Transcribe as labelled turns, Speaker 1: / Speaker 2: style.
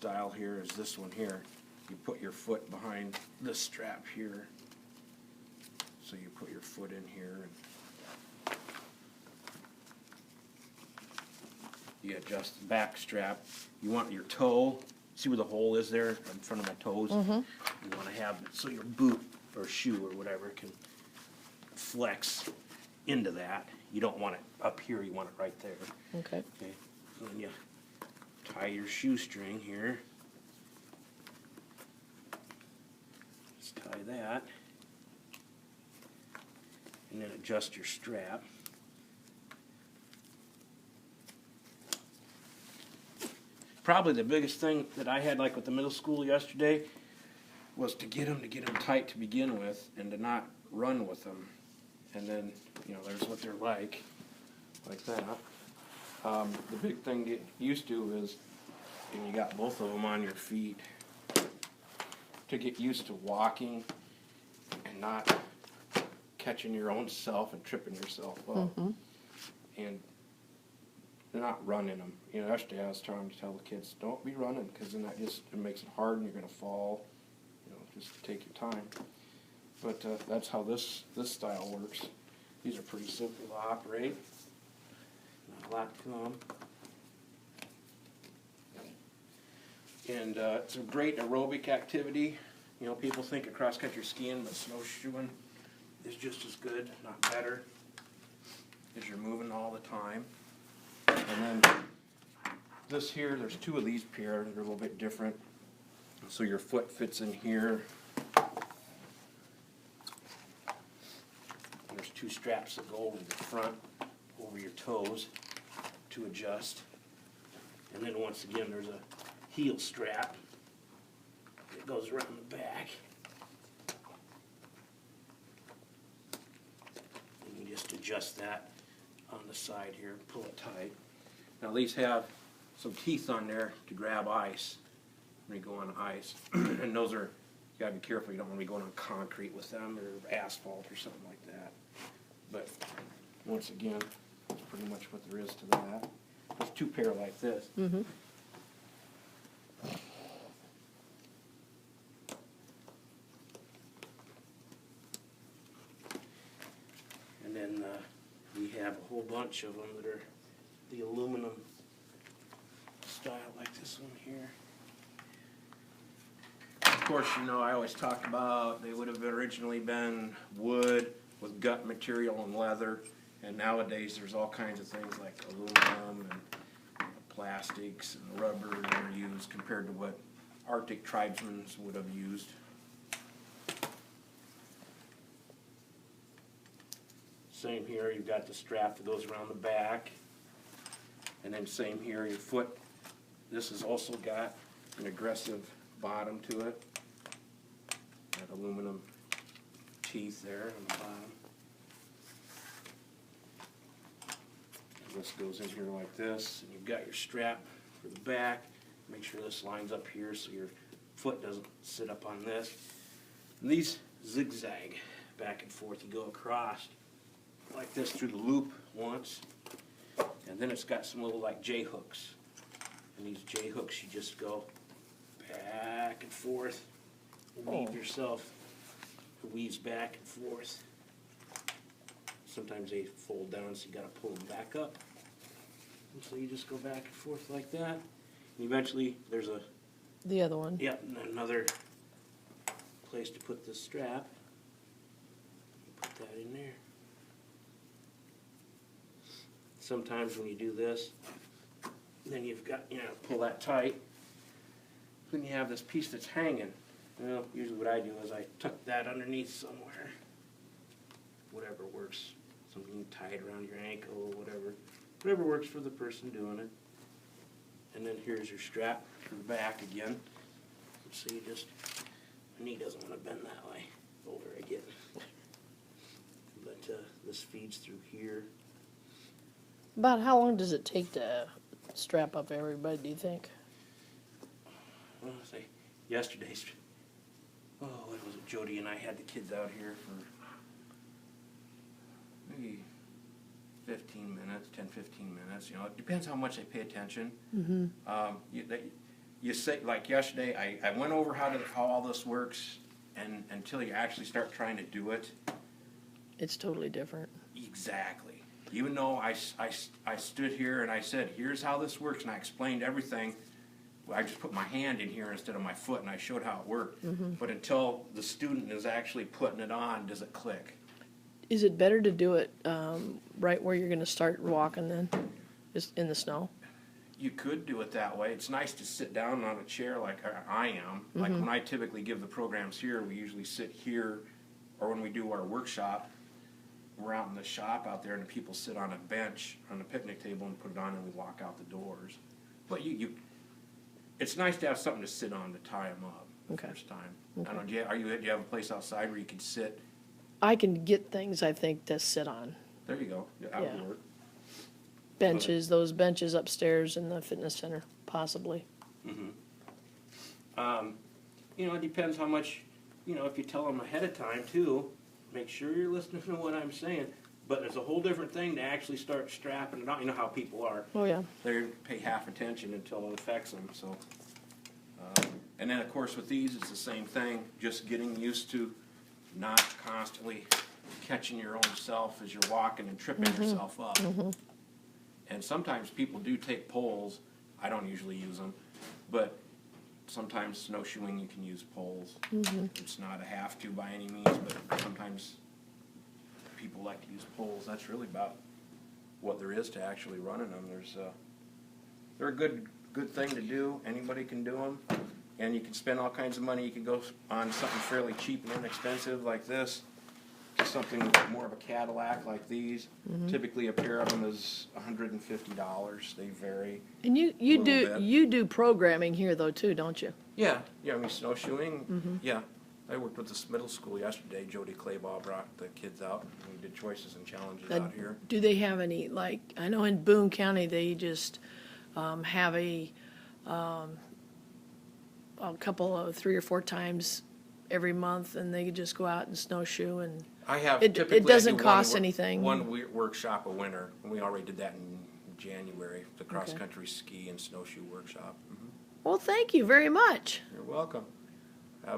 Speaker 1: style here is this one here. You put your foot behind this strap here. So you put your foot in here. And you adjust the back strap. You want your toe, see where the hole is there in front of my toes? You want to have it so your boot or shoe or whatever can flex into that. You don't want it up here, you want it right there.
Speaker 2: Okay.
Speaker 1: Okay. So then you tie your shoestring here. Just tie that. And then adjust your strap. Probably the biggest thing that I had, like with the middle school yesterday, was to get them tight to begin with and to not run with them. And then, you know, there's what they're like that. The big thing to get used to is, and you got both of them on your feet, to get used to walking and not catching your own self and tripping yourself up. And not running them. You know, yesterday I was trying to tell the kids, don't be running, because then that just it makes it hard and you're going to fall. You know, just take your time. But that's how this style works. These are pretty simple to operate. Not a lot to them. And it's a great aerobic activity. You know, people think of cross-country skiing, but snowshoeing is just as good, not better, because you're moving all the time. And then this here, there's two of these pair. They're a little bit different. So your foot fits in here. There's two straps that go over the front, over your toes to adjust. And then once again, there's a heel strap that goes around the back. And you just adjust that on the side here, pull it tight. Now these have some teeth on there to grab ice when you go on ice. And those are, you gotta be careful, you don't want to be going on concrete with them or asphalt or something like that. But once again, that's pretty much what there is to that. There's two pair like this.
Speaker 2: Mm-hmm.
Speaker 1: And then we have a whole bunch of them that are the aluminum style, like this one here. Of course, you know, I always talk about they would have originally been wood with gut material and leather, and nowadays there's all kinds of things like aluminum and plastics and rubber that are used compared to what Arctic tribesmen would have used. Same here, you've got the strap that goes around the back. And then same here, your foot. This has also got an aggressive bottom to it. Got aluminum teeth there on the bottom. And this goes in here like this. And you've got your strap for the back. Make sure this lines up here so your foot doesn't sit up on this. And these zigzag back and forth. You go across like this through the loop once, and then it's got some little like J hooks, and these J hooks you just go back and forth and weave yourself. It weaves back and forth. Sometimes they fold down, so you got to pull them back up, and so you just go back and forth like that. And eventually there's
Speaker 2: The other one.
Speaker 1: Yep, and another place to put this strap. You put that in there. Sometimes when you do this, then you've got, you know, pull that tight. Then you have this piece that's hanging. Well, usually what I do is I tuck that underneath somewhere. Whatever works. Something tied around your ankle or whatever. Whatever works for the person doing it. And then here's your strap for the back again. So you just, my knee doesn't want to bend that way. Older I get. But this feeds through here.
Speaker 2: About how long does it take to strap up everybody, do you think?
Speaker 1: Well, say yesterday's. Oh, what was it? Jody and I had the kids out here for maybe 15 minutes, 10, 15 minutes. You know, it depends how much they pay attention.
Speaker 2: Mm-hmm.
Speaker 1: you say, like yesterday, I went over how all this works, and until you actually start trying to do it,
Speaker 2: It's totally different.
Speaker 1: exactly. Even though I stood here and I said, here's how this works, and I explained everything, I just put my hand in here instead of my foot, and I showed how it worked. But until the student is actually putting it on, does it click?
Speaker 2: Is it better to do it right where you're going to start walking then, just in the snow?
Speaker 1: You could do it that way. It's nice to sit down on a chair like I am. Like when I typically give the programs here, we usually sit here, or when we do our workshop, we're out in the shop out there, and the people sit on a bench on the picnic table and put it on, and we walk out the doors. But it's nice to have something to sit on to tie them up the
Speaker 2: Okay.
Speaker 1: first time.
Speaker 2: Okay.
Speaker 1: I don't know, do you have a place outside where you can sit?
Speaker 2: I can get things, I think, to sit on.
Speaker 1: There you go. That would
Speaker 2: Yeah.
Speaker 1: work.
Speaker 2: Benches, those benches upstairs in the fitness center, possibly.
Speaker 1: You know, it depends how much, if you tell them ahead of time too, make sure you're listening to what I'm saying. But it's a whole different thing to actually start strapping it on. You know how people are.
Speaker 2: Oh, yeah.
Speaker 1: They pay half attention until it affects them, so. And then, of course, with these, it's the same thing, just getting used to not constantly catching your own self as you're walking and tripping yourself up. And sometimes people do take poles. I don't usually use them, but sometimes snowshoeing you can use poles. It's not a have to by any means, but sometimes people like to use poles. That's really about what there is to actually running them. They're a good thing to do. Anybody can do them, and you can spend all kinds of money. You can go on something fairly cheap and inexpensive like this, to something more of a Cadillac like these. Typically, a pair of them is $150. They vary.
Speaker 2: And you
Speaker 1: bit.
Speaker 2: do programming here though too, don't you?
Speaker 1: Yeah, I mean snowshoeing. Yeah, I worked with this middle school yesterday. Jody Claybaugh brought the kids out, and we did choices and challenges out here.
Speaker 2: Do they have any, like, I know in Boone County they just have a couple of 3 or 4 times every month, and they just go out and snowshoe, and
Speaker 1: I have
Speaker 2: it
Speaker 1: typically
Speaker 2: doesn't
Speaker 1: I do
Speaker 2: cost
Speaker 1: one
Speaker 2: anything.
Speaker 1: workshop a winter, and we already did that in January. The cross country ski and snowshoe workshop.
Speaker 2: Well, thank you very much.
Speaker 1: You're welcome.